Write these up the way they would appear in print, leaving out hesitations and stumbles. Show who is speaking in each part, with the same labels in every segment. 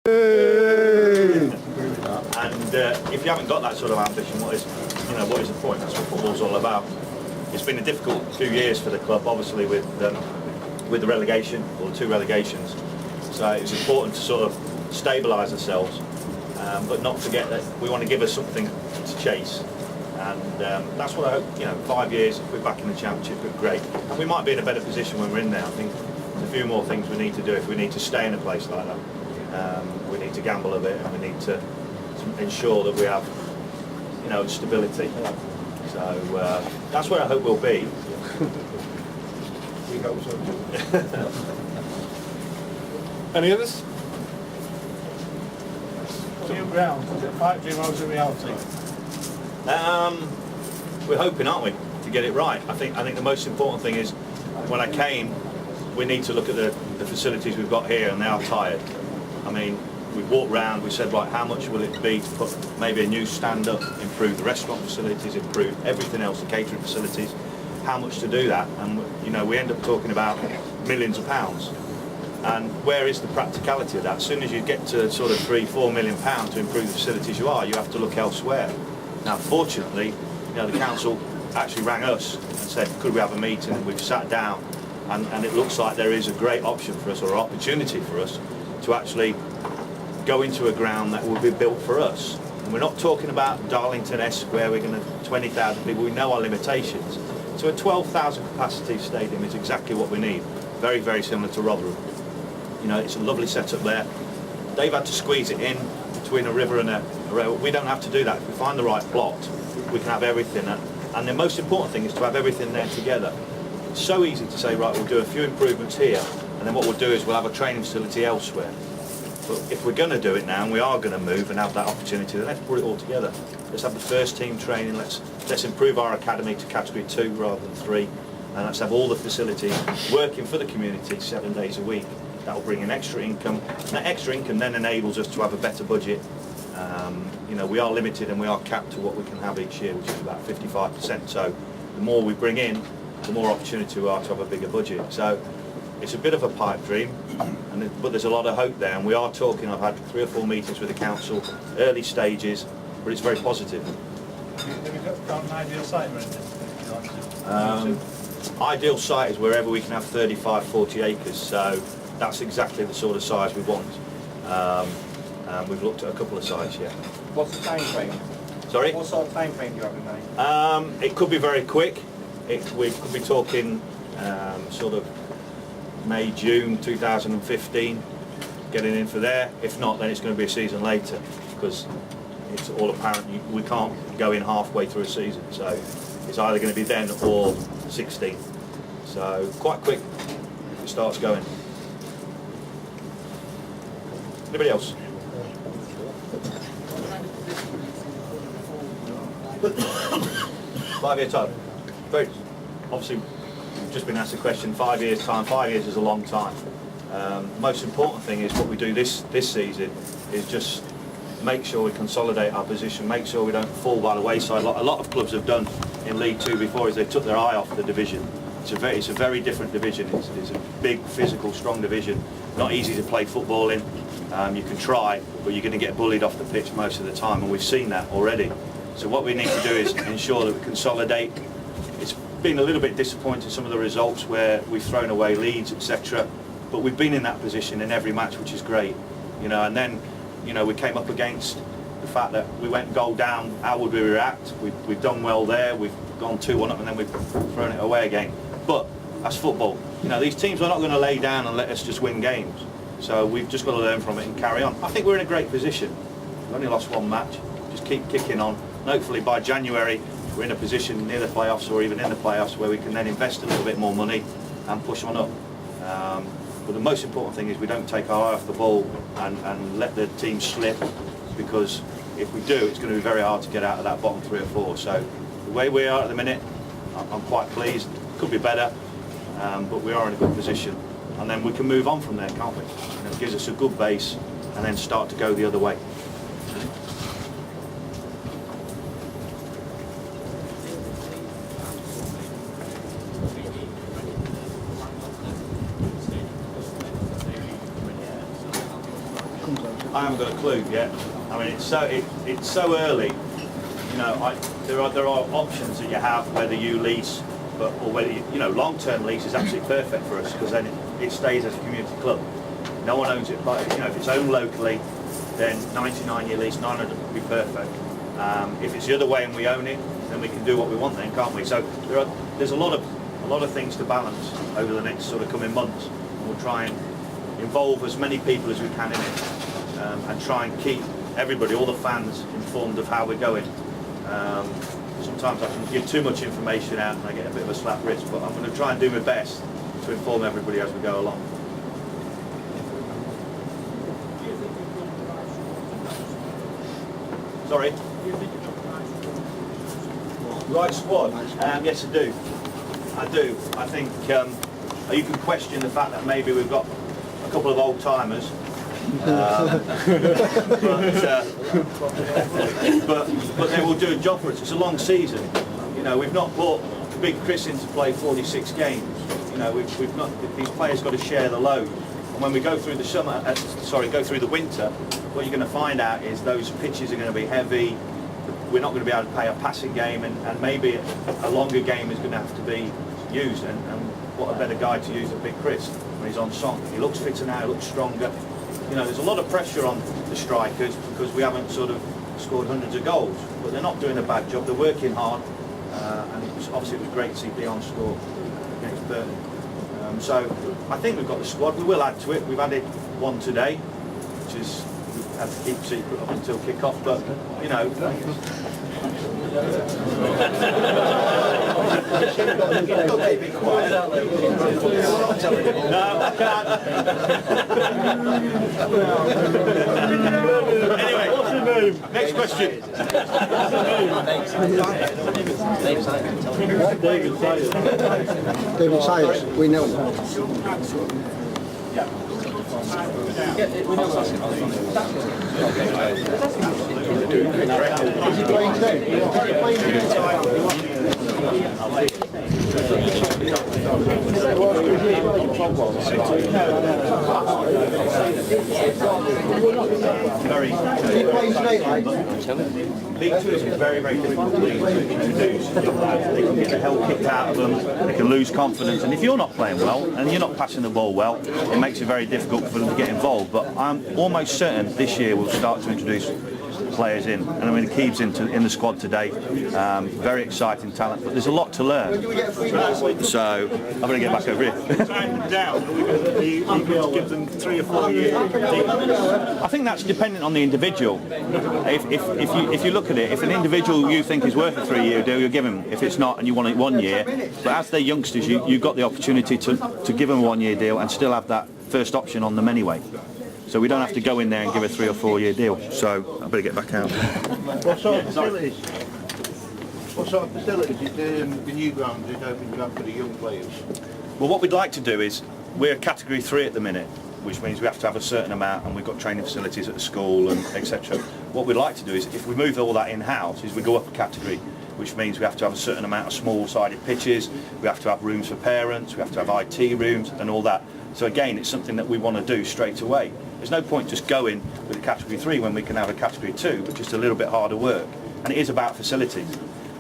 Speaker 1: And if you haven't got that sort of ambition, what is the point? That's what football's all about. It's been a difficult few years for the club, obviously with the relegation, or the 2 relegations. So it's important to sort of stabilise ourselves, but not forget that we want to give us something to chase. And that's what I hope. 5 years, if we're back in the Championship, we're great. And we might be in a better position when we're in there. I think there's a few more things we need to do if we need to stay in a place like that. We need to gamble a bit, and we need to ensure that we have, stability. So that's where I hope we'll be.
Speaker 2: We hope so. Any others?
Speaker 3: New ground, was it pipe dream or was it reality?
Speaker 1: We're hoping, aren't we, to get it right. I think the most important thing is, when I came, we need to look at the facilities we've got here, and they are tired. I mean, we walked round, we said, right, how much will it be to put maybe a new stand up, improve the restaurant facilities, improve everything else, the catering facilities, how much to do that? And we end up talking about millions of pounds. And where is the practicality of that? As soon as you get to sort of £3-4 million to improve the facilities you have to look elsewhere. Now, fortunately, the council actually rang us and said, could we have a meeting? And we've sat down, and it looks like there is a great option for us, or opportunity for us, to actually go into a ground that will be built for us. And we're not talking about Darlington-esque where we're going to 20,000 people. We know our limitations. So a 12,000 capacity stadium is exactly what we need. Very, very similar to Rotherham. It's a lovely setup there. They've had to squeeze it in between a river and a rail. We don't have to do that. If we find the right plot, we can have everything. And the most important thing is to have everything there together. It's so easy to say, right, we'll do a few improvements here, and then what we'll do is we'll have a training facility elsewhere. But if we're going to do it now, and we are going to move and have that opportunity, then let's put it all together. Let's have the first team training. Let's improve our academy to category 2 rather than 3, and let's have all the facilities working for the community 7 days a week. That will bring in extra income, and that extra income then enables us to have a better budget. We are limited and we are capped to what we can have each year, which is about 55%. So the more we bring in, the more opportunity we are to have a bigger budget. So it's a bit of a pipe dream, but there's a lot of hope there, and we are talking. I've had 3 or 4 meetings with the council, early stages, but it's very positive.
Speaker 3: Have you got an ideal site or anything?
Speaker 1: Ideal site is wherever we can have 35, 40 acres, so that's exactly the sort of size we want. We've looked at a couple of sites, yeah.
Speaker 4: What's the time frame?
Speaker 1: Sorry?
Speaker 4: What sort of time frame do you have in mind?
Speaker 1: It could be very quick. We could be talking sort of May, June 2015, getting in for there. If not, then it's going to be a season later, because it's all apparent we can't go in halfway through a season. So it's either going to be then or 16. So quite quick if it starts going. Anybody else? 5 year time. Very obviously, we've just been asked a question. 5 years time. 5 years is a long time. Most important thing is what we do this season is just make sure we consolidate our position, make sure we don't fall by the wayside. A lot of clubs have done in League Two before is they took their eye off the division. It's a very different division. It's a big, physical, strong division. Not easy to play football in. You can try, but you're going to get bullied off the pitch most of the time, and we've seen that already. So what we need to do is ensure that we consolidate. It's been a little bit disappointing, some of the results where we've thrown away leads, etc. But we've been in that position in every match, which is great. And then, we came up against the fact that we went goal down. How would we react? We've done well there. We've gone 2-1 up, and then we've thrown it away again. But that's football. These teams are not going to lay down and let us just win games. So we've just got to learn from it and carry on. I think we're in a great position. We've only lost 1 match. Just keep kicking on. And hopefully by January we're in a position near the playoffs or even in the playoffs where we can then invest a little bit more money and push on up. But the most important thing is we don't take our eye off the ball and let the team slip, because if we do, it's going to be very hard to get out of that bottom 3 or 4. So the way we are at the minute, I'm quite pleased. Could be better, but we are in a good position. And then we can move on from there, can't we? It gives us a good base and then start to go the other way. I haven't got a clue yet. I mean, it's so early. You know, there are options that you have, whether you lease, or whether you know, long-term lease is absolutely perfect for us, because then it stays as a community club. No one owns it, but you know, if it's owned locally, then 99-year lease, 900 would be perfect. If it's the other way and we own it, then we can do what we want then, can't we? So there's a lot of things to balance over the next sort of coming months. We'll try and involve as many people as we can in it, and try and keep everybody, all the fans, informed of how we're going. Sometimes I can give too much information out and I get a bit of a slap wrist, but I'm going to try and do my best to inform everybody as we go along. Sorry? Right squad? Yes, I do. I think you can question the fact that maybe we've got a couple of old timers. But they will do a job for us. It's a long season. You know, we've not brought Big Chris in to play 46 games. You know, we've not. These players got to share the load. And when we go through the go through the winter, what you're going to find out is those pitches are going to be heavy. We're not going to be able to play a passing game, and maybe a longer game is going to have to be used. And what a better guy to use than Big Chris when he's on song. He looks fitter now. He looks stronger. You know, there's a lot of pressure on the strikers because we haven't sort of scored hundreds of goals, but they're not doing a bad job. They're working hard, and it was great to see Dion score against Burton. So I think we've got the squad. We will add to it. We've added one today, which is we had to keep secret up until kick-off. But you know. Be quiet. No, I can't. Anyway, what's your name? Next question.
Speaker 2: David Sayers, we know.
Speaker 1: League Two is a very, very difficult league to introduce. They can get the hell kicked out of them, they can lose confidence, and if you're not playing well and you're not passing the ball well, it makes it very difficult for them to get involved. But I'm almost certain this year we'll start to introduce players in, and I mean Keeb's in the squad today. Very exciting talent, but there's a lot to learn. So I'm going to get back over here.
Speaker 3: Time down, are you going to give them 3 or 4 years?
Speaker 1: I think that's dependent on the individual. If you look at it, if an individual you think is worth a 3-year deal, you'll give him. If it's not and you want it 1 year, but as they're youngsters, you've got the opportunity to give them a 1-year deal and still have that first option on them anyway. So we don't have to go in there and give a 3 or 4 year deal. So I better get back out.
Speaker 2: What sort of facilities? What sort of facilities is the new ground is open to have for the young players?
Speaker 1: Well, what we'd like to do is, we're category 3 at the minute, which means we have to have a certain amount, and we've got training facilities at the school and etc. What we'd like to do is, if we move all that in-house, is we go up a category, which means we have to have a certain amount of small-sided pitches, we have to have rooms for parents, we have to have IT rooms and all that. So again, it's something that we want to do straight away. There's no point just going with a category 3 when we can have a category 2, but just a little bit harder work. And it is about facilities.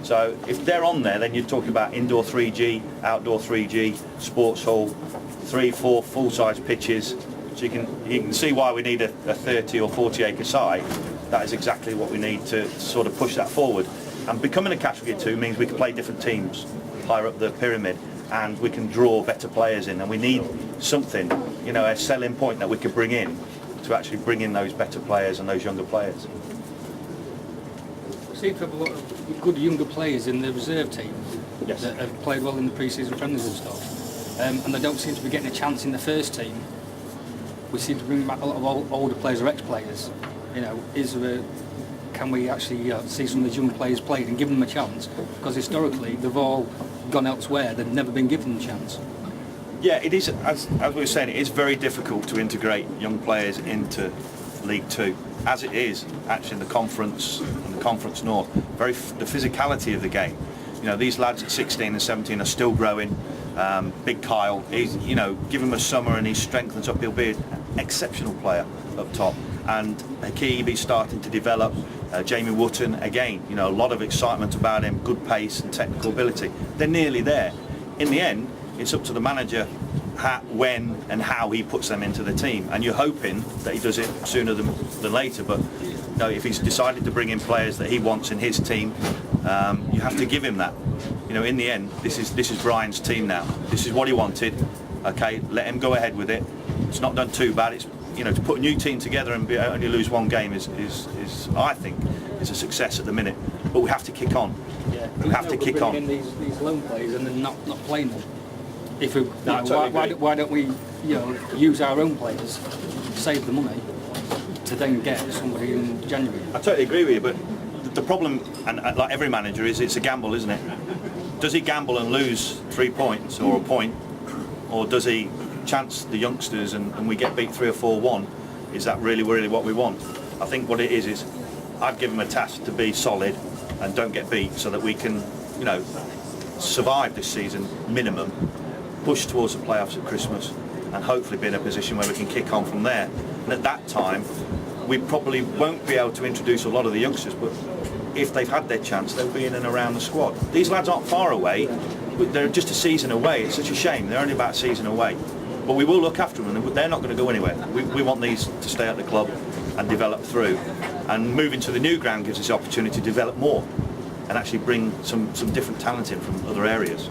Speaker 1: So if they're on there, then you're talking about indoor 3G, outdoor 3G, sports hall, 3, 4 full-size pitches. So you can see why we need a 30 or 40 acre site. That is exactly what we need to sort of push that forward. And becoming a category 2 means we can play different teams higher up the pyramid, and we can draw better players in, and we need something, you know, a selling point that we could bring in to actually bring in those better players and those younger players.
Speaker 5: We seem to have a lot of good younger players in the reserve team.
Speaker 1: Yes.
Speaker 5: That have played well in the pre-season friendlies and stuff, and they don't seem to be getting a chance in the first team. We seem to bring back a lot of older players or ex-players. You know, can we actually see some of these young players played and give them a chance? Because historically they've all gone elsewhere, they've never been given a chance.
Speaker 1: Yeah, it is, as we were saying, it is very difficult to integrate young players into League Two, as it is actually in the Conference and the Conference North. The physicality of the game. You know, these lads at 16 and 17 are still growing. Big Kyle, he's, you know, give him a summer and he strengthens up. He'll be exceptional player up top, and Hakibi's starting to develop. Jamie Wotton, again, you know, a lot of excitement about him, good pace and technical ability. They're nearly there. In the end, it's up to the manager when and how he puts them into the team, and you're hoping that he does it sooner than later. But you know, if he's decided to bring in players that he wants in his team, you have to give him that. You know, in the end, this is Brian's team now. This is what he wanted. Okay, let him go ahead with it. It's not done too bad. It's, you know, to put a new team together and only lose one game is I think is a success at the minute. But we have to kick on.
Speaker 5: Yeah.
Speaker 1: We have to kick on.
Speaker 5: In these loan players and then not playing them. If we,
Speaker 1: No, totally
Speaker 5: why don't we, you know, use our own players, save the money, to then get somebody in January?
Speaker 1: I totally agree with you, but the problem, and like every manager, is it's a gamble, isn't it? Does he gamble and lose 3 points or a point, or does he chance the youngsters and we get beat 3 or 4-1? Is that really what we want? I think what it is I'd give him a task to be solid and don't get beat, so that we can, you know, survive this season minimum, push towards the playoffs at Christmas, and hopefully be in a position where we can kick on from there. And at that time, we probably won't be able to introduce a lot of the youngsters, but if they've had their chance, they'll be in and around the squad. These lads aren't far away, but they're just a season away. It's such a shame, they're only about a season away. But we will look after them, and they're not going to go anywhere. We want these to stay at the club and develop through. And moving to the new ground gives us the opportunity to develop more and actually bring some different talent in from other areas.